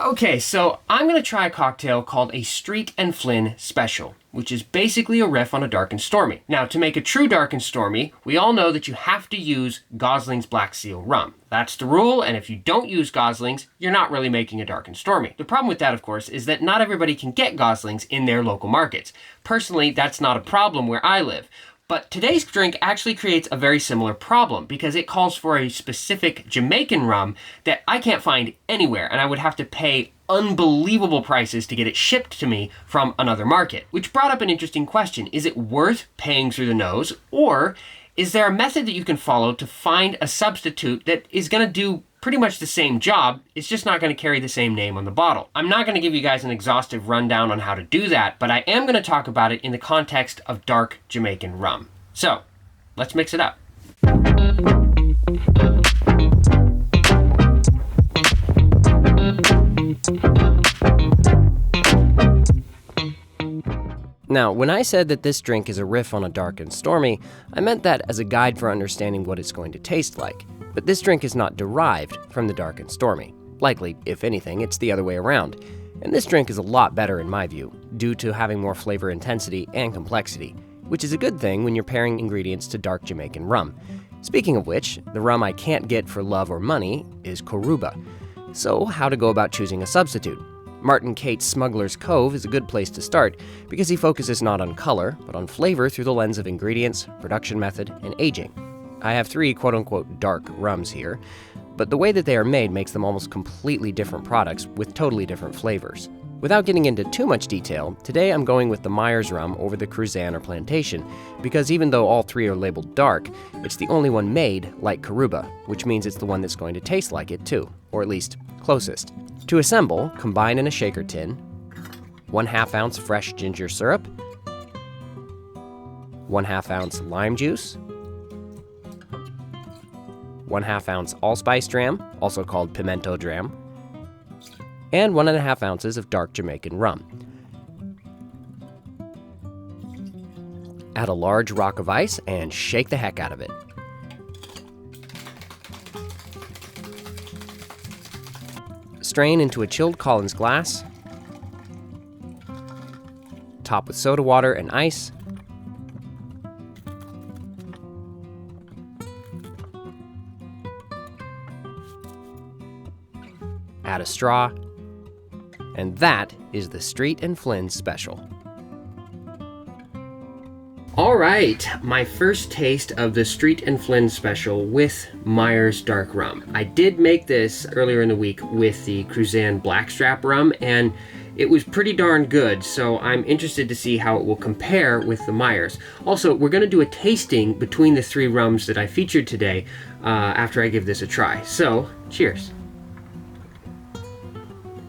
Okay, so I'm going to try a cocktail called a Street and Flynn Special, which is basically a riff on a Dark and Stormy. Now, to make a true Dark and Stormy, we all know that you have to use Gosling's Black Seal rum. That's the rule, and if you don't use Gosling's, you're not really making a Dark and Stormy. The problem with that, of course, is that not everybody can get Gosling's in their local markets. Personally, that's not a problem where I live. But today's drink actually creates a very similar problem because it calls for a specific Jamaican rum that I can't find anywhere, and I would have to pay unbelievable prices to get it shipped to me from another market. Which brought up an interesting question. Is it worth paying through the nose, or is there a method that you can follow to find a substitute that is going to do pretty much the same job? It's just not going to carry the same name on the bottle. I'm not going to give you guys an exhaustive rundown on how to do that, but I am going to talk about it in the context of dark Jamaican rum. So, let's mix it up. Now, when I said that this drink is a riff on a Dark and Stormy, I meant that as a guide for understanding what it's going to taste like. But this drink is not derived from the Dark and Stormy. Likely, if anything, it's the other way around. And this drink is a lot better in my view, due to having more flavor intensity and complexity, which is a good thing when you're pairing ingredients to dark Jamaican rum. Speaking of which, the rum I can't get for love or money is Coruba. So, how to go about choosing a substitute? Martin Cate's Smuggler's Cove is a good place to start because he focuses not on color, but on flavor through the lens of ingredients, production method, and aging. I have 3 quote-unquote dark rums here, but the way that they are made makes them almost completely different products with totally different flavors. Without getting into too much detail, today I'm going with the Myers rum over the Cruzan or Plantation, because even though all 3 are labeled dark, it's the only one made like Coruba, which means it's the one that's going to taste like it too, or at least closest. To assemble, combine in a shaker tin 1/2 ounce fresh ginger syrup, 1/2 ounce lime juice, 1/2 ounce allspice dram, also called pimento dram, and 1.5 ounces of dark Jamaican rum. Add a large rock of ice and shake the heck out of it. Strain into a chilled Collins glass. Top with soda water and ice. Add a straw. And that is the Street and Flynn Special. All right, my first taste of the Street and Flynn Special with Myers Dark Rum. I did make this earlier in the week with the Cruzan Blackstrap Rum, and it was pretty darn good, so I'm interested to see how it will compare with the Myers. Also, we're going to do a tasting between the 3 rums that I featured today after I give this a try. So, cheers.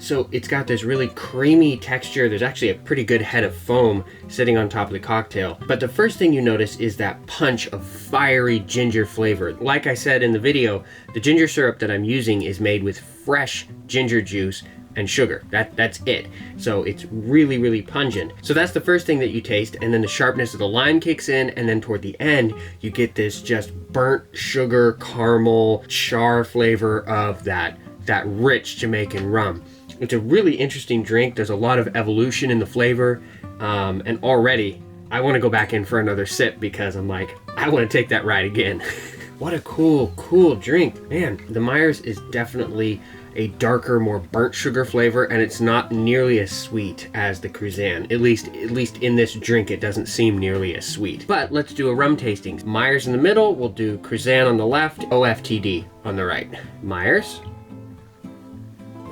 So it's got this really creamy texture. There's actually a pretty good head of foam sitting on top of the cocktail. But the first thing you notice is that punch of fiery ginger flavor. Like I said in the video, the ginger syrup that I'm using is made with fresh ginger juice and sugar. That's it. So it's really, really pungent. So that's the first thing that you taste, and then the sharpness of the lime kicks in, and then toward the end, you get this just burnt sugar, caramel, char flavor of that rich Jamaican rum. It's a really interesting drink. There's a lot of evolution in the flavor, and already I want to go back in for another sip because I'm like, I want to take that ride again. What a cool drink. Man, the Myers is definitely a darker, more burnt sugar flavor, and it's not nearly as sweet as the Cruzan. At least in this drink, it doesn't seem nearly as sweet. But let's do a rum tasting. Myers in the middle, we'll do Cruzan on the left, OFTD on the right. Myers.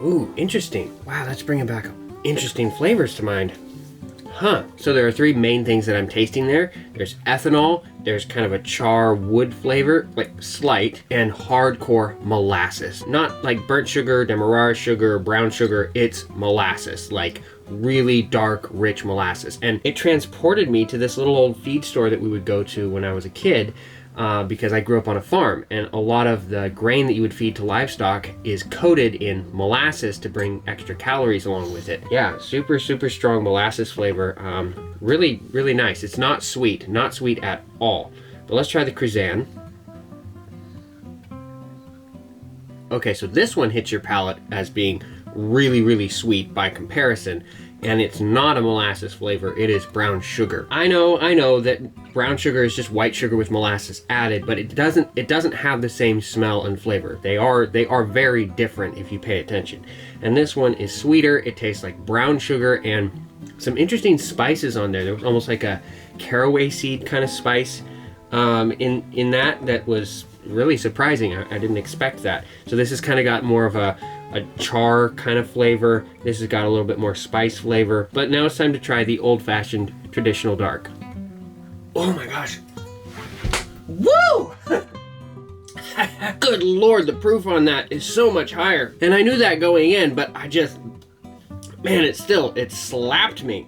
Ooh, interesting. Wow, that's bringing back interesting flavors to mind. Huh. So there are 3 main things that I'm tasting there. There's ethanol, there's kind of a char wood flavor, like slight, and hardcore molasses. Not like burnt sugar, demerara sugar, brown sugar. It's molasses, like really dark, rich molasses. And it transported me to this little old feed store that we would go to when I was a kid, because I grew up on a farm, and a lot of the grain that you would feed to livestock is coated in molasses to bring extra calories along with it. Yeah, super strong molasses flavor. Really, really nice. It's not sweet at all. But let's try the Cruzan. Okay, so this one hits your palate as being really, really sweet by comparison. And it's not a molasses flavor, it is brown sugar. I know that brown sugar is just white sugar with molasses added, but it doesn't have the same smell and flavor. They are very different if you pay attention. And this one is sweeter, it tastes like brown sugar and some interesting spices on there. There was almost like a caraway seed kind of spice in that was really surprising. I didn't expect that. So this has kind of got more of a char kind of flavor. This has got a little bit more spice flavor. But now it's time to try the old-fashioned traditional dark. Oh my gosh. Woo! Good Lord, the proof on that is so much higher. And I knew that going in, but man, it slapped me.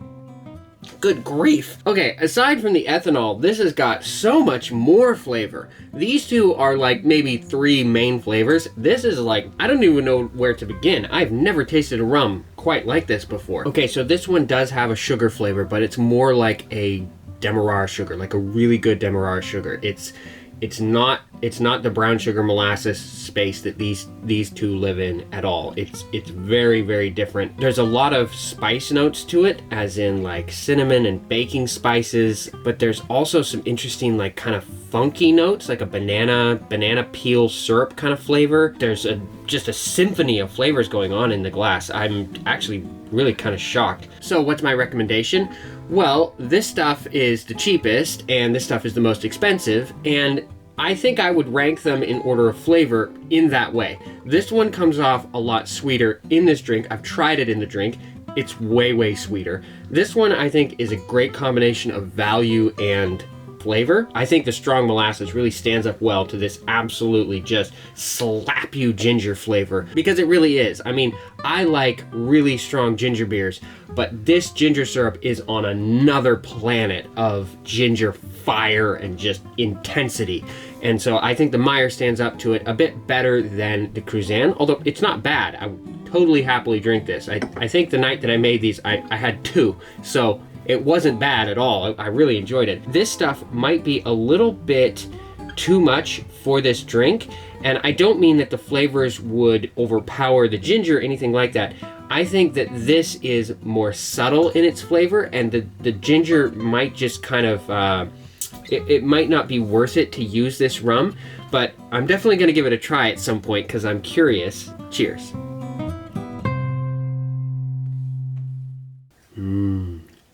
Good grief. Okay, aside from the ethanol, this has got so much more flavor. These two are like maybe 3 main flavors. This is like, I don't even know where to begin. I've never tasted a rum quite like this before. Okay, so this one does have a sugar flavor, but it's more like a Demerara sugar, like a really good Demerara sugar. It's not the brown sugar molasses space that these two live in at all. It's very, very different. There's a lot of spice notes to it, as in like cinnamon and baking spices, but there's also some interesting like kind of funky notes, like a banana peel syrup kind of flavor. There's just a symphony of flavors going on in the glass. I'm actually really kind of shocked. So what's my recommendation? Well, this stuff is the cheapest and this stuff is the most expensive, and I think I would rank them in order of flavor in that way. This one comes off a lot sweeter in this drink. I've tried it in the drink. It's way, way sweeter. This one I think is a great combination of value and flavor. I think the strong molasses really stands up well to this absolutely just slap you ginger flavor, because it really is. I mean, I like really strong ginger beers, but this ginger syrup is on another planet of ginger fire and just intensity. And so I think the Meyer stands up to it a bit better than the Cruzan, although it's not bad. I would totally happily drink this. I think the night that I made these, I had 2, so it wasn't bad at all. I really enjoyed it. This stuff might be a little bit too much for this drink, and I don't mean that the flavors would overpower the ginger or anything like that. I think that this is more subtle in its flavor, and the ginger might just kind of, it might not be worth it to use this rum, but I'm definitely gonna give it a try at some point because I'm curious. Cheers.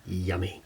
Yummy.